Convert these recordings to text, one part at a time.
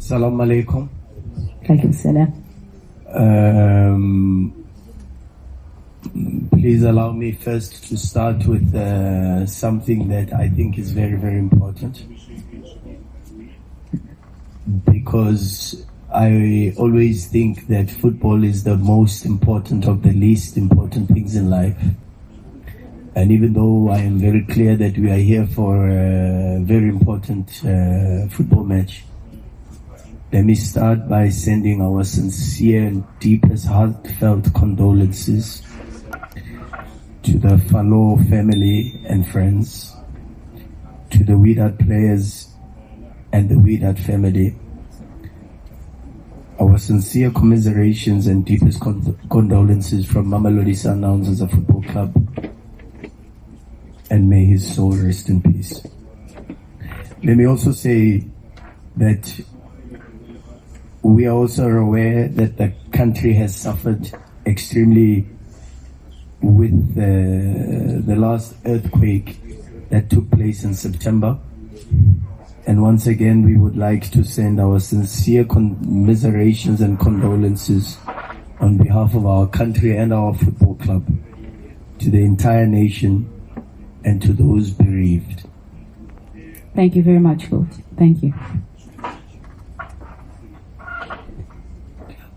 Assalamu alaikum. Alaikum salam. Please allow me first to start with something that I think is very, very important. Because I always think that football is the most important of the least important things in life. And even though I am very clear that we are here for a very important football match, let me start by sending our sincere and deepest heartfelt condolences to the Fallo family and friends, to the Wydad players and the Wydad family. Our sincere commiserations and deepest condolences from Mamelodi Sundowns as a football club, and may his soul rest in peace. Let me also say that we are also aware that the country has suffered extremely with the last earthquake that took place in September. And once again, we would like to send our sincere commiserations and condolences on behalf of our country and our football club to the entire nation and to those bereaved. Thank you very much, Coach. Thank you.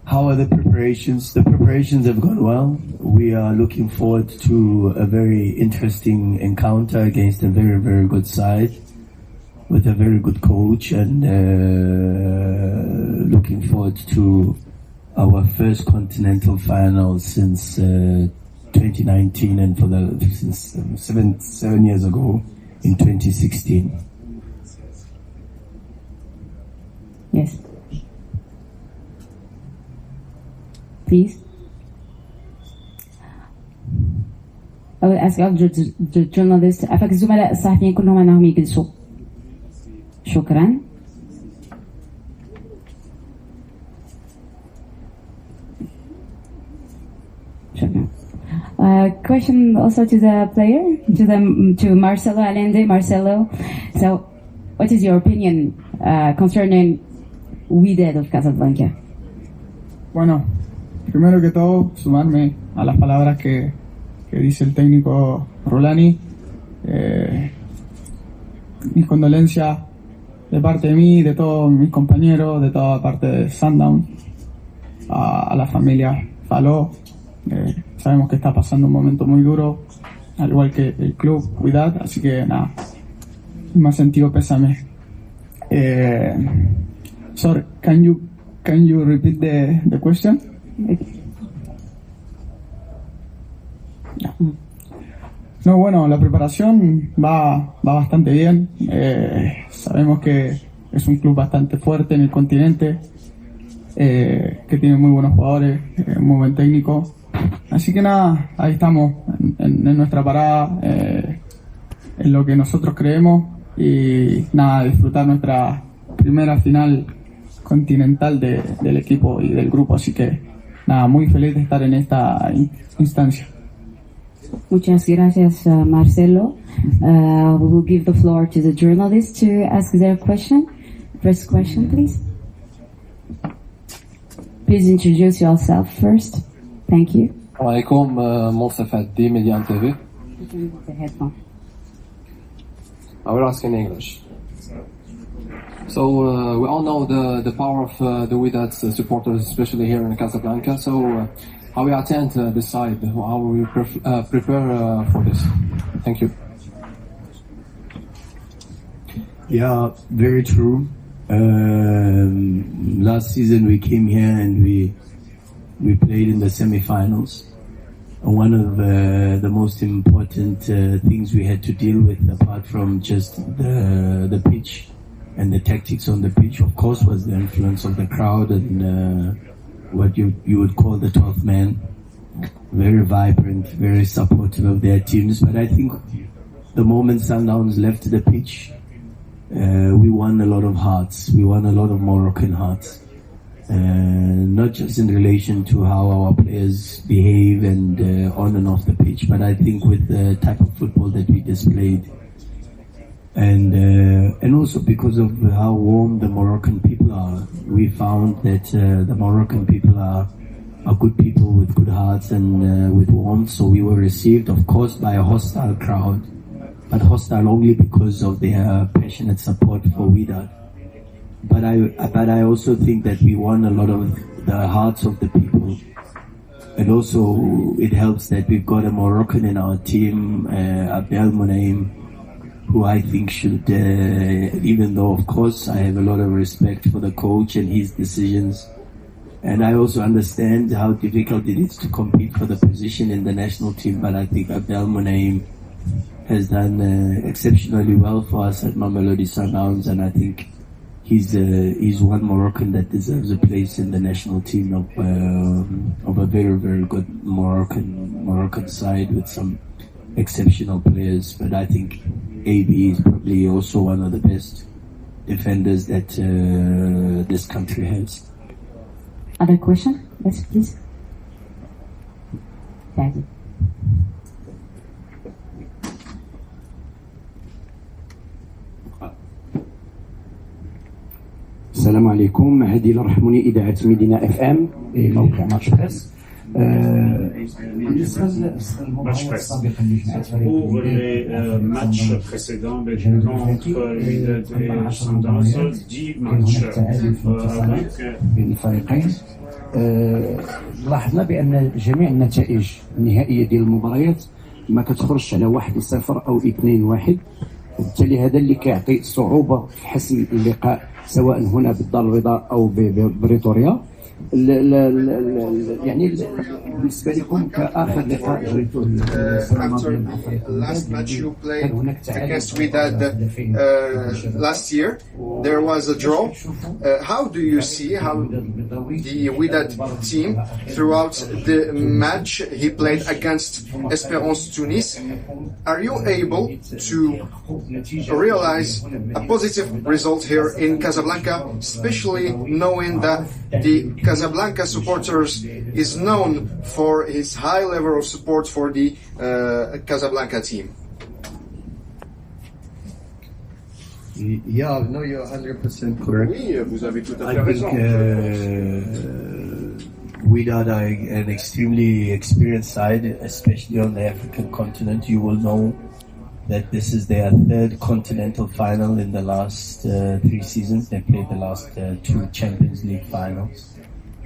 How are the preparations? The preparations have gone well. We are looking forward to a very interesting encounter against a very, very good side with a very good coach, and looking forward to our first continental final since 2019, and since 7 years ago in 2016. Yes. Please. I will ask the journalist. أفك الزملاء الصحفيين كلهم أنهم يجلسوا. شكرا. Question also to the player, to Marcelo Allende. Marcelo, so what is your opinion concerning Wydad of Casablanca? Bueno, primero que todo, sumarme a las palabras que dice el técnico Rhulani. Mis condolencias de parte de mí, de todos mis compañeros, de toda parte de Sundowns, a la familia Fallo. Sabemos que está pasando un momento muy duro, al igual que el club Wydad, así que nada, me ha sentido pésame. Sorry, can you repeat the question? No, bueno, la preparación va bastante bien. Sabemos que es un club bastante fuerte en el continente, que tiene muy buenos jugadores, muy buen técnico. Así que nada, ahí estamos en nuestra parada, en lo que nosotros creemos, y nada, disfrutar nuestra primera final continental del equipo y del grupo. Así que nada, muy feliz de estar en esta instancia. Muchas gracias, Marcelo. We will give the floor to the journalists to ask their question. First question, please. Please introduce yourself first. Thank you. Alaikum, Mostafa D, Median TV. I will ask in English. So we all know the power of the Wydad supporters, especially here in Casablanca. So how we attend this side, how we prepare for this. Thank you. Yeah, very true. Last season we came here and we played in the semi-finals. One of the most important things we had to deal with, apart from just the pitch and the tactics on the pitch, of course, was the influence of the crowd and what you would call the 12th man. Very vibrant, very supportive of their teams. But I think the moment Sundowns left the pitch, we won a lot of hearts. We won a lot of Moroccan hearts. Not just in relation to how our players behave and on and off the pitch, but I think with the type of football that we displayed, and also because of how warm the Moroccan people are. we found that the Moroccan people are good people with good hearts and with warmth. So we were received, of course, by a hostile crowd, but hostile only because of their passionate support for Wydad. But I also think that we won a lot of the hearts of the people. And also it helps that we've got a Moroccan in our team, Abdel Monaim, who I think should, even though of course I have a lot of respect for the coach and his decisions, and I also understand how difficult it is to compete for the position in the national team, but I think Abdel Monaim has done exceptionally well for us at Mamelodi Sundowns, and I think he's one Moroccan that deserves a place in the national team of a very, very good Moroccan side with some exceptional players. But I think AB is probably also one of the best defenders that this country has. Other question? Yes, please. Daddy. السلام عليكم. هذه رحموني إذاعة مدينة اف ام موقع ماتش بريس. بالنسبة للمباريات السابقة اللي جمعت pour les matchs précédents contre Wydad et Sundowns, 10 matchs بين الفريقين. لاحظنا بأن جميع النتائج النهائية ديال المباريات ما كتخرجش على 1-0 أو 2-1، وبالتالي هذا اللي كيعطي صعوبة في حسم اللقاء سواء هنا بالدار البيضاء أو ببريطوريا. يعني بالنسبة لكم كآخر لقاء جريتوه after last match you played against Wydad last year, there was a draw. How do you see how the Wydad team throughout the match he played against Espérance Tunis? Are you able to realize a positive result here in Casablanca, especially knowing that the Casablanca supporters is known for his high level of support for the Casablanca team? Yeah, no, you're 100% correct. Oui, vous avez tout à fait I raison. think Wydad are an extremely experienced side, especially on the African continent. You will know that this is their third continental final in the last 3 seasons. They played the last 2 Champions League finals.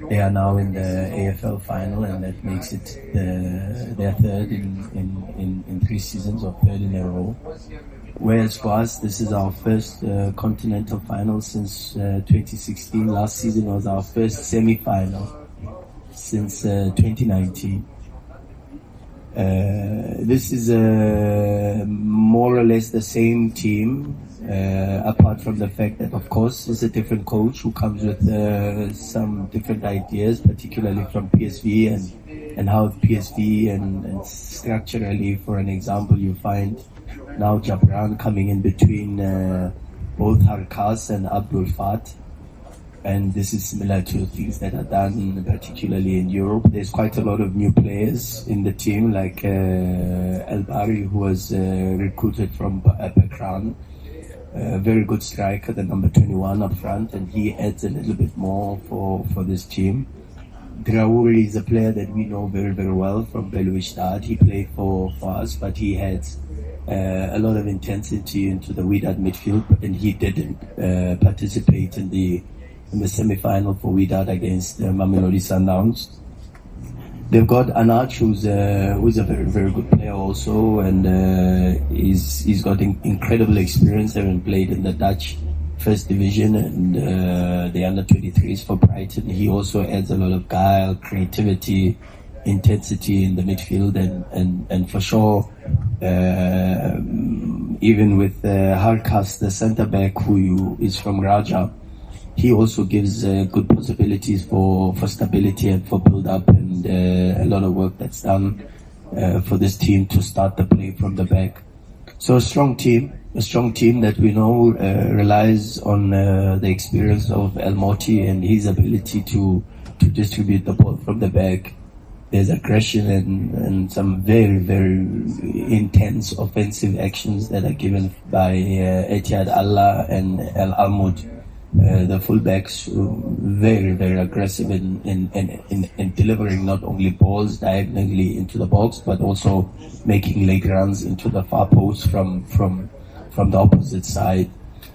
They are now in the AFL final, and that makes it their third in 3 seasons, or third in a row. Whereas for us, this is our first continental final since 2016. Last season was our first semi-final since 2019. This is more or less the same team, apart from the fact that, of course, it's a different coach who comes with some different ideas, particularly from PSV and how PSV and structurally, for an example, you find now Jabran coming in between both Harkas and Abdul Fat. And this is similar to things that are done particularly in Europe. There's quite a lot of new players in the team, like El Bari, who was recruited from Pakran. A very good striker, the number 21 up front, and he adds a little bit more for this team. Draouri is a player that we know very, very well from Wydad. He played for us, but he had a lot of intensity into the Wydad midfield, and he didn't participate in the semi-final for Wydad against Mamelodi Sundowns. They've got Anach, who's a very, very good player also, and he's got incredible experience, having played in the Dutch First Division and the under-23s for Brighton. He also adds a lot of guile, creativity, intensity in the midfield, and for sure, even with Harkas, the centre-back who is from Raja, he also gives good possibilities for stability and for build-up, and a lot of work that's done for this team to start the play from the back. So a strong team that we know relies on the experience of El Moti and his ability to distribute the ball from the back. There's aggression and some very, very intense offensive actions that are given by Etihad Allah and El Almud. The fullbacks were very, very aggressive in delivering not only balls diagonally into the box, but also making leg runs into the far post from the opposite side.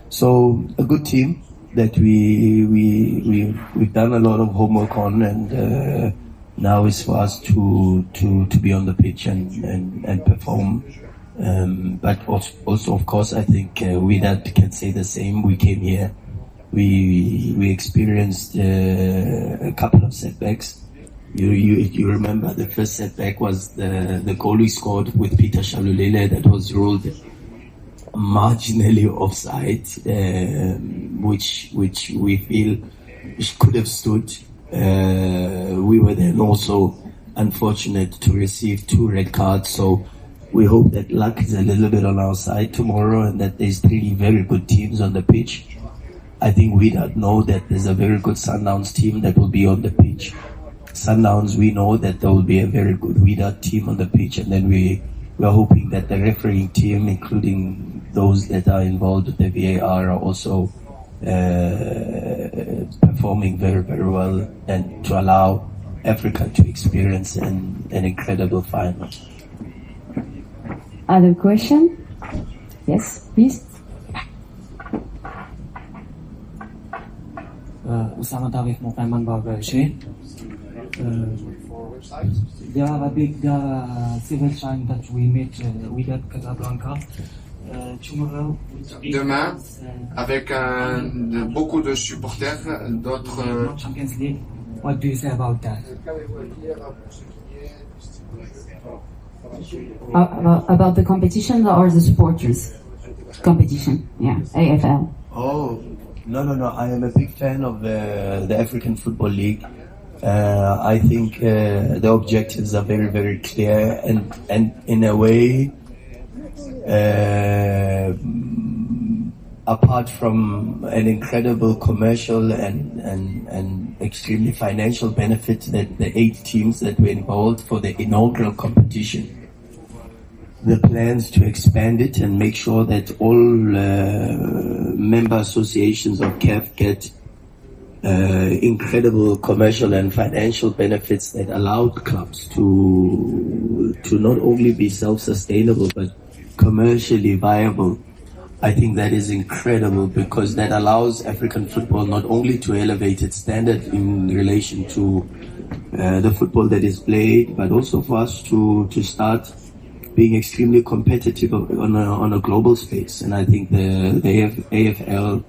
So a good team that we've done a lot of homework on, and now it's for us to be on the pitch and perform. But also, of course, I think Wydad can say the same. We came here, we experienced a couple of setbacks. You remember the first setback was the goal we scored with Peter Shalulele that was ruled marginally offside, which we feel could have stood. We were then also unfortunate to receive 2 red cards, so we hope that luck is a little bit on our side tomorrow and that there's 3 very good teams on the pitch. I think we don't know that there's a very good Sundowns team that will be on the pitch. Sundowns, we know that there will be a very good Wydad team on the pitch, and then we're hoping that the refereeing team, including those that are involved with the VAR, are also performing very, very well, and to allow Africa to experience an incredible final. Other question? Yes, please. Usama Tariq Mokwena Barbache. There are several times that we met Wydad Casablanca. Tomorrow, Demain, avec beaucoup de supporters, d'autres. Champions League. What do you say about that? About the competition or the supporters? Competition, yeah, AFL. Oh, no. I am a big fan of the African Football League. I think the objectives are very, very clear, and in a way, apart from an incredible commercial and extremely financial benefit that the 8 teams that were involved for the inaugural competition, the plans to expand it and make sure that all member associations of CAF get incredible commercial and financial benefits that allowed clubs to not only be self-sustainable but commercially viable. I think that is incredible, because that allows African football not only to elevate its standard in relation to the football that is played, but also for us to start being extremely competitive on a global space. And I think the AFL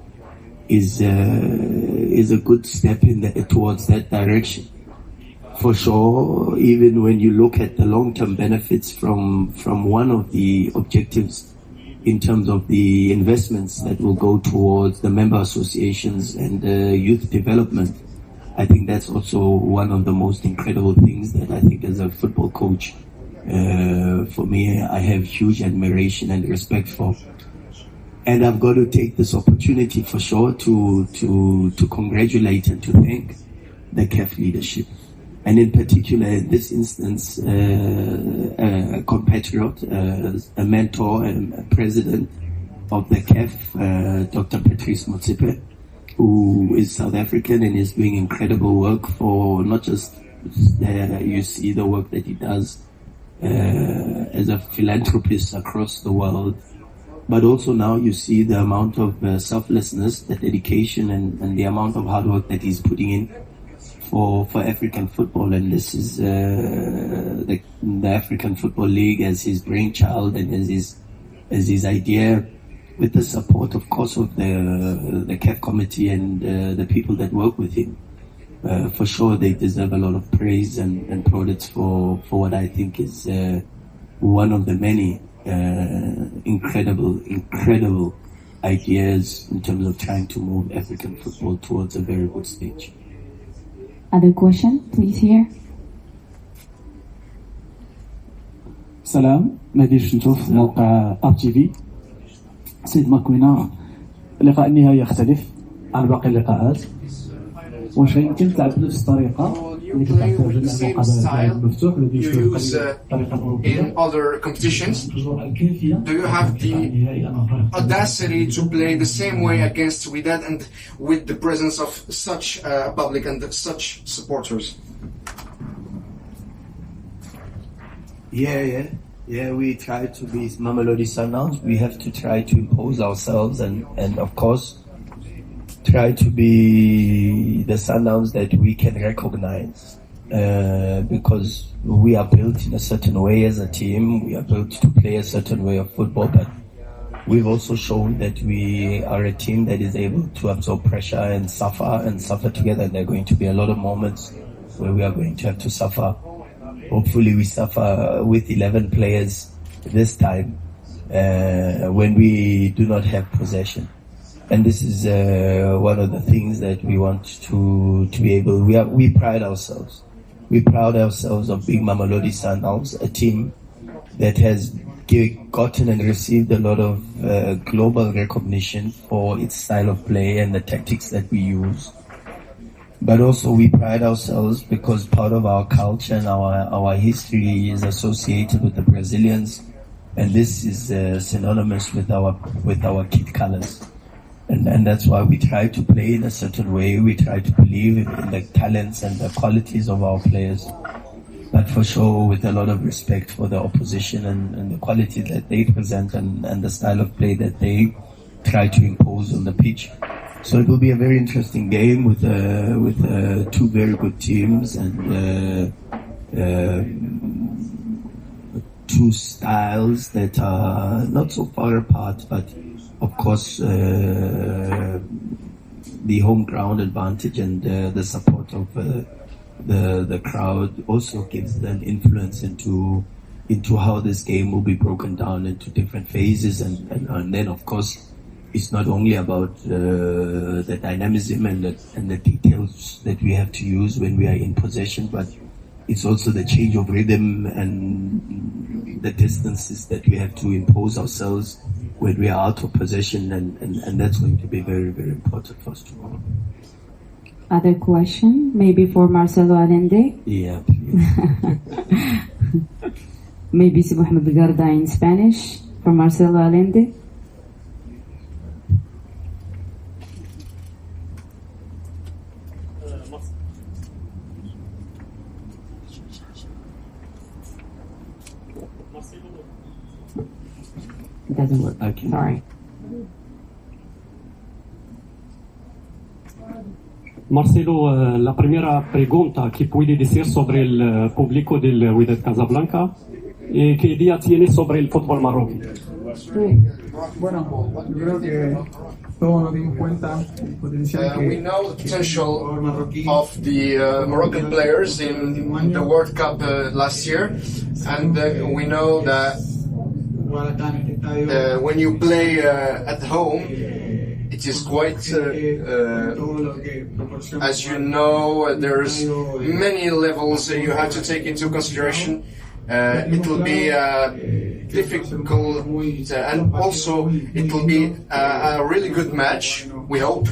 is a good step towards that direction. For sure, even when you look at the long-term benefits from one of the objectives in terms of the investments that will go towards the member associations and youth development, I think that's also one of the most incredible things that I think as a football coach, for me, I have huge admiration and respect for. And I've got to take this opportunity for sure to congratulate and to thank the CAF leadership. And in particular, in this instance, a compatriot, a mentor and a president of the CAF, Dr. Patrice Motsepe, who is South African and is doing incredible work for not just, you see the work that he does as a philanthropist across the world, but also now you see the amount of selflessness, the dedication, and the amount of hard work that he's putting in for African football. And this is the African Football League as his brainchild and as his idea, with the support, of course, of the CAF committee and the people that work with him. For sure, they deserve a lot of praise and plaudits for what I think is one of the many incredible ideas in terms of trying to move African football towards a very good stage. Other question, please here. سلام، مهدي شنتوف، موقع RTV. سيد ماكوينا، اللقاء النهائي يختلف عن باقي اللقاءات. واش يمكن تلعب بنفس الطريقة you play with the same style you use in other competitions? Do you have the audacity to play the same way against Wydad and with the presence of such public and such supporters? Yeah, we try to be Mamelodi Sundowns. We have to try to impose ourselves and of course try to be the Sundowns that we can recognize, because we are built in a certain way as a team. We are built to play a certain way of football, but we've also shown that we are a team that is able to absorb pressure and suffer together. There are going to be a lot of moments where we are going to have to suffer. Hopefully we suffer with 11 players this time, when we do not have possession. And this is one of the things that we want to be able. We pride ourselves. We pride ourselves of being Mamelodi Sundowns, a team that has gotten and received a lot of global recognition for its style of play and the tactics that we use. But also we pride ourselves because part of our culture and our history is associated with the Brazilians, and this is synonymous with our kit colors. And that's why we try to play in a certain way. We try to believe in the talents and the qualities of our players, but for sure with a lot of respect for the opposition and the qualities that they present and the style of play that they try to impose on the pitch. So it will be a very interesting game with two very good teams and two styles that are not so far apart, but of course, the home ground advantage and the support of the crowd also gives an influence into how this game will be broken down into different phases, and then of course it's not only about the dynamism and the details that we have to use when we are in possession, but it's also the change of rhythm and the distances that we have to impose ourselves when we are out of possession, and that's going to be very, very important for us tomorrow. Other question, maybe for Marcelo Allende? Yeah, please. Maybe Si Mohamed Garda in Spanish for Marcelo Allende? It doesn't work. Okay. Sorry. Marcelo, la primera pregunta que puede decir sobre el público del Wydad Casablanca y qué idea tiene sobre el fútbol marroquí. Bueno, yo creo que todos nos dimos cuenta del potencial que we know the potential of the Moroccan players in the World Cup last year, and we know that when you play at home, it is quite, as you know, there's many levels you have to take into consideration. It will be difficult, and also it will be a really good match, we hope.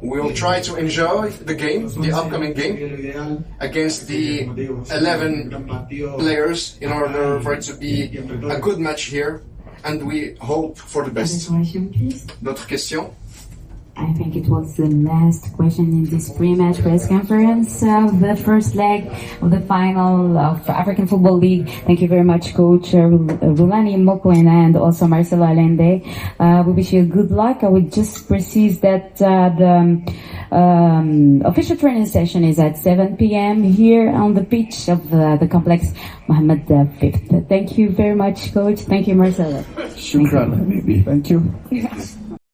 We will try to enjoy the game, the upcoming game, against the 11 players in order for it to be a good match here, and we hope for the best. D'autres questions? I think it was the last question in this pre-match press conference of the first leg of the final of African Football League. Thank you very much, Coach Rhulani, Mokwena, and also Marcelo Allende. We wish you good luck. I would just precise that the official training session is at 7 p.m. here on the pitch of the complex Mohammed V. Thank you very much, Coach. Thank you, Marcelo. Shukran, baby. Thank you.